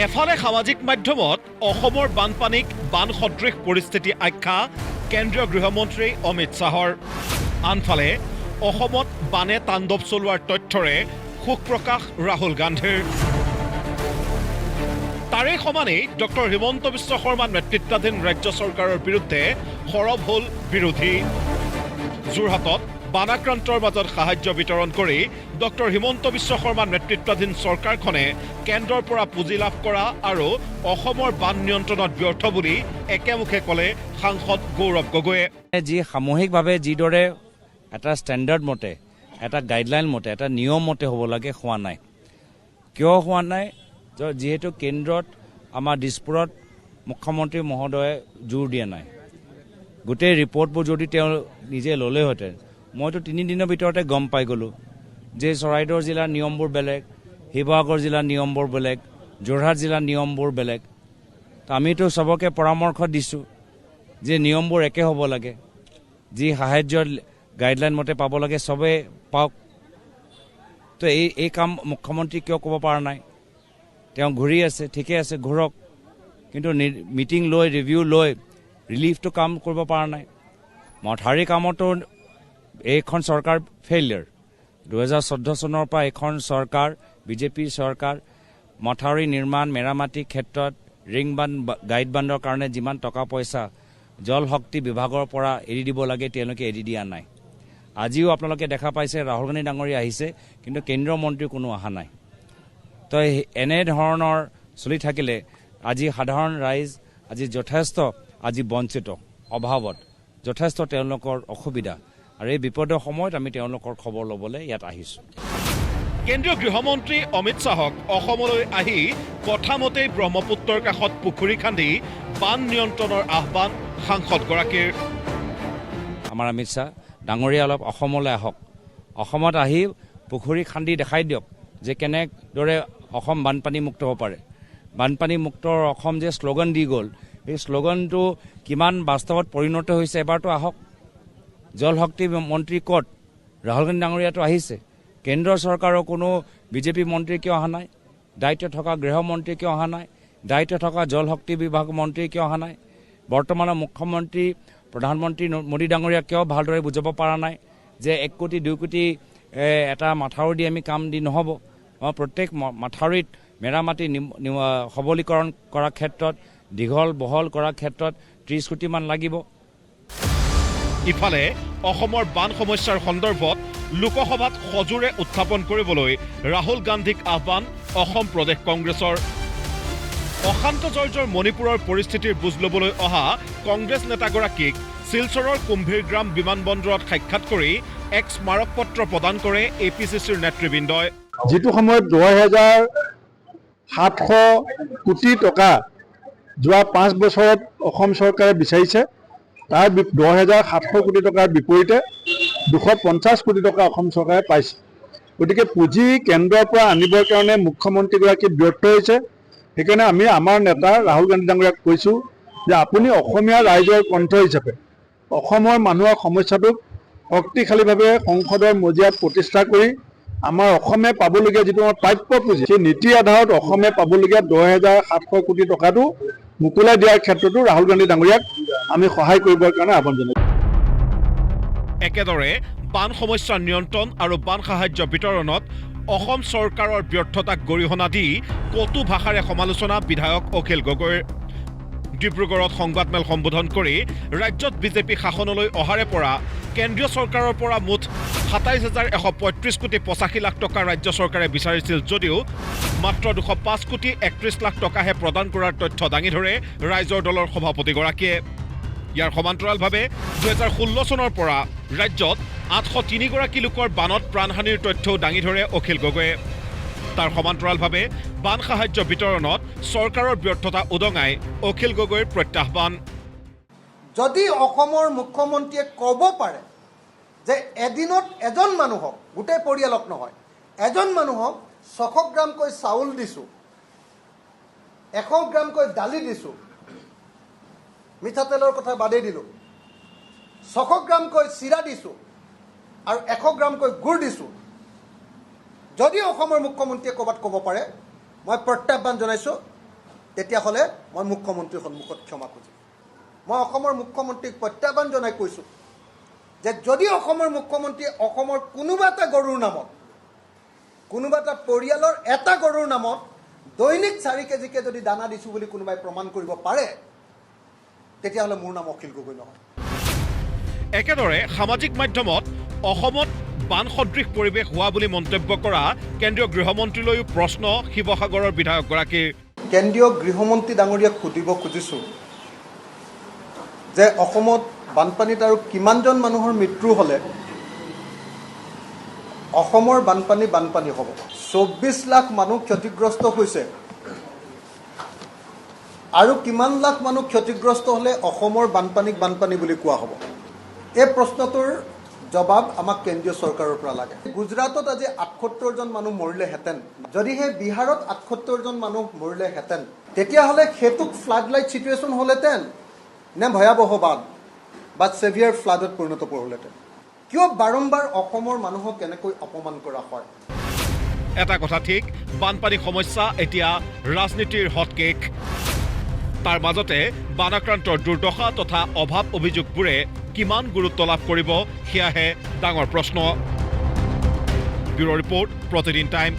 এফালে সামাজিক মাধ্যমত অসমৰ বানপানীক বান সদৃশ পৰিস্থিতি আখ্যা কেন্দ্ৰীয় গৃহমন্ত্ৰী অমিত শ্বাহৰ। আনফালে অসমত বানে তাণ্ডৱ চলোৱাৰ তথ্যৰে শোক প্ৰকাশ ৰাহুল গান্ধীৰ। তাৰে সমানেই ডক্টৰ হিমন্ত বিশ্ব শৰ্মা নেতৃত্বাধীন ৰাজ্য চৰকাৰৰ বিৰুদ্ধে সৰব হ'ল বিৰোধী। যোৰহাটত বানাক্ৰান্তৰ মাজত সাহায্য বিতৰণ কৰি ডক্টৰ হিমন্ত বিশ্ব শৰ্মা নেতৃত্বাধীন চৰকাৰখনে কেন্দ্ৰৰ পৰা পুঁজি লাভ কৰা আৰু অসমৰ বান নিয়ন্ত্ৰণত ব্যৰ্থ বুলি একেমুখে ক'লে সাংসদ গৌৰৱ গগৈয়ে। যি সামূহিকভাৱে যিদৰে এটা ষ্টেণ্ডাৰ্ড মতে, এটা গাইডলাইন মতে, এটা নিয়ম মতে হ'ব লাগে হোৱা নাই। কিয় হোৱা নাই? যিহেতু কেন্দ্ৰত আমাৰ দিছপুৰত মুখ্যমন্ত্ৰী মহোদয়ে জোৰ দিয়া নাই। গোটেই ৰিপৰ্টবোৰ যদি তেওঁ নিজে ল'লেহেঁতেন, মইতো 3 দিনৰ ভিতৰতে গম পাই গ'লোঁ যে চৰাইদেউ জিলাৰ নিয়মবোৰ বেলেগ, শিৱসাগৰ জিলাৰ নিয়মবোৰ বেলেগ, যোৰহাট জিলাৰ নিয়মবোৰ বেলেগ। আমিতো চবকে পৰামৰ্শ দিছোঁ যে নিয়মবোৰ একে হ'ব লাগে, যি সাহায্যৰ গাইডলাইন মতে পাব লাগে চবে পাওক। তো এই কাম মুখ্যমন্ত্ৰী কিয় ক'ব পৰা নাই? তেওঁ ঘূৰি আছে, ঠিকে আছে, ঘূৰক, কিন্তু মিটিং লৈ ৰিভিউ লৈ ৰিলিফটো কাম কৰিব পৰা নাই। মথাউৰি কামতো এইখন চৰকাৰ ফেইলিয়াৰ। 2014 চনৰ পৰা এইখন চৰকাৰ, বিজেপি চৰকাৰ, মথাউৰি নিৰ্মাণ মেৰামতিৰ ক্ষেত্ৰত ৰিং বান্ধ, গাইড বান্ধৰ কাৰণে যিমান টকা পইচা জল শক্তি বিভাগৰ পৰা এৰি দিব লাগে তেওঁলোকে এৰি দিয়া নাই। আজিও আপোনালোকে দেখা পাইছে ৰাহুল গান্ধী ডাঙৰীয়া আহিছে, কিন্তু কেন্দ্ৰীয় মন্ত্ৰী কোনো অহা নাই। তো এনেধৰণৰ চলি থাকিলে আজি সাধাৰণ ৰাইজ আজি যথেষ্ট বঞ্চিত, অভাৱত যথেষ্ট তেওঁলোকৰ অসুবিধা, আৰু এই বিপদৰ সময়ত আমি তেওঁলোকৰ খবৰ ল'বলৈ ইয়াত আহিছোঁ। কেন্দ্ৰীয় গৃহমন্ত্ৰী অমিত শ্বাহক অসমলৈ আহি কথামতেই ব্ৰহ্মপুত্ৰৰ কাষত পুখুৰী খান্দি বান নিয়ন্ত্ৰণৰ আহ্বান সাংসদগৰাকীৰ। আমাৰ অমিত শ্বাহ ডাঙৰীয়া অলপ অসমলৈ আহক, অসমত আহি পুখুৰী খান্দি দেখাই দিয়ক যে কেনেদৰে অসম বানপানী মুক্ত হ'ব পাৰে। বানপানী মুক্ত অসম যে শ্লোগান দি গ'ল, এই শ্লোগানটো কিমান বাস্তৱত পৰিণত হৈছে এবাৰতো আহক। জল শক্তি মন্ত্ৰী ক'ত? ৰাহুল গান্ধী ডাঙৰীয়াটো আহিছে। কেন্দ্ৰ চৰকাৰৰ কোনো বিজেপি মন্ত্ৰী কিয় অহা নাই? দায়িত্ব থকা গৃহমন্ত্ৰী কিয় অহা নাই? দায়িত্ব থকা জল শক্তি বিভাগ মন্ত্ৰী কিয় অহা নাই? বৰ্তমানৰ মুখ্যমন্ত্ৰী প্ৰধানমন্ত্ৰী মোদী ডাঙৰীয়া কিয় ভালদৰে বুজাব পৰা নাই যে 1 কোটি 2 কোটি এটা মাথাউৰি দি আমি কাম দি নহ'ব? প্ৰত্যেক মাথাউৰিত মেৰামতি সবলীকৰণ কৰাৰ ক্ষেত্ৰত, দীঘল বহল কৰাৰ ক্ষেত্ৰত 30 কোটিমান লাগিব। ইফালে অসমৰ বান সমস্যাৰ সন্দৰ্ভত লোকসভাত সজোৰে উত্থাপন কৰিবলৈ ৰাহুল গান্ধীক আহ্বান অসম প্ৰদেশ কংগ্ৰেছৰ। অশান্ত জৰ্জৰ মণিপুৰৰ পৰিস্থিতিৰ বুজ ল'বলৈ অহা কংগ্ৰেছ নেতাগৰাকীক শিলচৰৰ কুম্ভীৰগ্ৰাম বিমানবন্দৰত সাক্ষাৎ কৰি এক স্মাৰক পত্ৰ প্ৰদান কৰে APCCৰ নেতৃবৃন্দই। যিটো সময়ত 2,700 কোটি টকা যোৱা 5 বছৰত অসম চৰকাৰে বিচাৰিছে, তাৰ 2,700 কোটি টকাৰ বিপৰীতে 250 কোটি টকা অসম চৰকাৰে পাইছে। গতিকে পুঁজি কেন্দ্ৰৰ পৰা আনিবৰ কাৰণে মুখ্যমন্ত্ৰীগৰাকী ব্যৰ্থ হৈছে। সেইকাৰণে আমি আমাৰ নেতা ৰাহুল গান্ধী ডাঙৰীয়াক কৈছোঁ যে আপুনি অসমীয়া ৰাইজৰ কণ্ঠ হিচাপে অসমৰ মানুহৰ সমস্যাটোক শক্তিশালীভাৱে সংসদৰ মজিয়াত প্ৰতিষ্ঠা কৰি আমাৰ অসমে পাবলগীয়া যিটো আমাৰ প্ৰাপ্য পুঁজি, সেই নীতিৰ আধাৰত অসমে পাবলগীয়া 2,700 কোটি টকাটো মোকলাই দিয়াৰ ক্ষেত্ৰতো ৰাহুল গান্ধী ডাঙৰীয়াক আমি সহায় কৰিবৰ কাৰণে আহ্বান জনাইছোঁ। একেদৰে বান সমস্যা নিয়ন্ত্ৰণ আৰু বান সাহায্য বিতৰণত অসম চৰকাৰৰ ব্যৰ্থতাক গৰিহণা দি কটু ভাষাৰে সমালোচনা বিধায়ক অখিল গগৈৰ। ডিব্ৰুগড়ত সংবাদমেল সম্বোধন কৰি ৰাজ্যত বিজেপি শাসনলৈ অহাৰে পৰা কেন্দ্ৰীয় চৰকাৰৰ পৰা মুঠ 27,135 কোটি 85 লাখ টকা ৰাজ্য চৰকাৰে বিচাৰিছিল যদিও মাত্ৰ 205 কোটি 31 লাখ টকাহে প্ৰদান কৰাৰ তথ্য দাঙি ধৰে ৰাইজৰ দলৰ সভাপতিগৰাকীয়ে। ইয়াৰ সমান্তৰালভাৱে 2016 চনৰ পৰা ৰাজ্যত 803 গৰাকী লোকৰ বানত প্ৰাণহানিৰ তথ্যও দাঙি ধৰে অখিল গগৈয়ে। তাৰ সমান্তৰালভাৱে বান সাহায্য বিতৰণত চৰকাৰৰ ব্যৰ্থতা উদঙাই অখিল গগৈৰ প্ৰত্যাহ্বান। যদি অসমৰ মুখ্যমন্ত্ৰীয়ে ক'ব পাৰে যে এদিনত এজন মানুহক, গোটেই পৰিয়ালক নহয়, এজন মানুহক 600 গ্ৰামকৈ চাউল দিছোঁ, 100 গ্ৰামকৈ দালি দিছোঁ, মিঠাতেলৰ কথা বাদেই দিলোঁ, 600 গ্ৰামকৈ চিৰা দিছোঁ আৰু 100 গ্ৰামকৈ গুড় দিছোঁ, যদি অসমৰ মুখ্যমন্ত্ৰীয়ে ক'বাত ক'ব পাৰে, মই প্ৰত্যাহ্বান জনাইছোঁ তেতিয়াহ'লে মই মুখ্যমন্ত্ৰীৰ সন্মুখত ক্ষমা খুজিম। মই অসমৰ মুখ্যমন্ত্ৰীক প্ৰত্যাহ্বান জনাই কৈছোঁ যে যদি অসমৰ মুখ্যমন্ত্ৰীয়ে অসমৰ কোনোবা এটা গৰুৰ নামত, কোনোবা এটা পৰিয়ালৰ এটা গৰুৰ নামত দৈনিক 4 কেজিকে যদি দানা দিছোঁ বুলি কোনোবাই প্ৰমাণ কৰিব পাৰে, তেতিয়াহ'লে মোৰ নাম অখিল গগৈ নহয়। একেদৰে সামাজিক মাধ্যমত অসমত বান সদৃশ পৰিৱেশ হোৱা বুলি মন্তব্য কৰা কেন্দ্ৰীয় গৃহমন্ত্ৰীলৈও প্ৰশ্ন শিৱসাগৰৰ বিধায়কগৰাকীৰ। কেন্দ্ৰীয় গৃহমন্ত্ৰী ডাঙৰীয়াক সুধিব খুজিছোঁ যে অসমত বানপানীত আৰু কিমানজন মানুহৰ মৃত্যু হ'লে অসমৰ বানপানী হ'ব। 24 লাখ মানুহ ক্ষতিগ্ৰস্ত হৈছে আৰু কিমান লাখ মানুহ ক্ষতিগ্ৰস্ত হ'লে অসমৰ বানপানী বুলি কোৱা হ'ব। এই প্ৰশ্নটোৰ জবাব আমাক কেন্দ্ৰীয় চৰকাৰৰ পৰা লাগে। গুজৰাটত আজি 78জন মানুহ মৰিলেহেঁতেন, যদিহে বিহাৰত 78জন মানুহ মৰিলেহেঁতেন, তেতিয়াহ'লে সেইটোক ফ্লাড লাইট ছিটুৱেশ্যন হ'লহেঁতেন নে ভয়াৱহ বান বা ছেভিয়াৰ ফ্লাডত পৰিণত হ'লহেঁতেন। কিয় বাৰম্বাৰ অসমৰ মানুহক কেনেকৈ অপমান কৰা হয়? এটা কথা ঠিক, বানপানী সমস্যা এতিয়া ৰাজনীতিৰ হটকেক। তাৰ মাজতে বানাক্ৰান্তৰ দুৰ্দশা তথা অভাৱ অভিযোগবোৰে কিমান গুৰুত্ব লাভ কৰিব, সেয়াহে ডাঙৰ প্ৰশ্ন। ব্যুৰ' ৰিপৰ্ট, প্ৰতিদিন টাইম।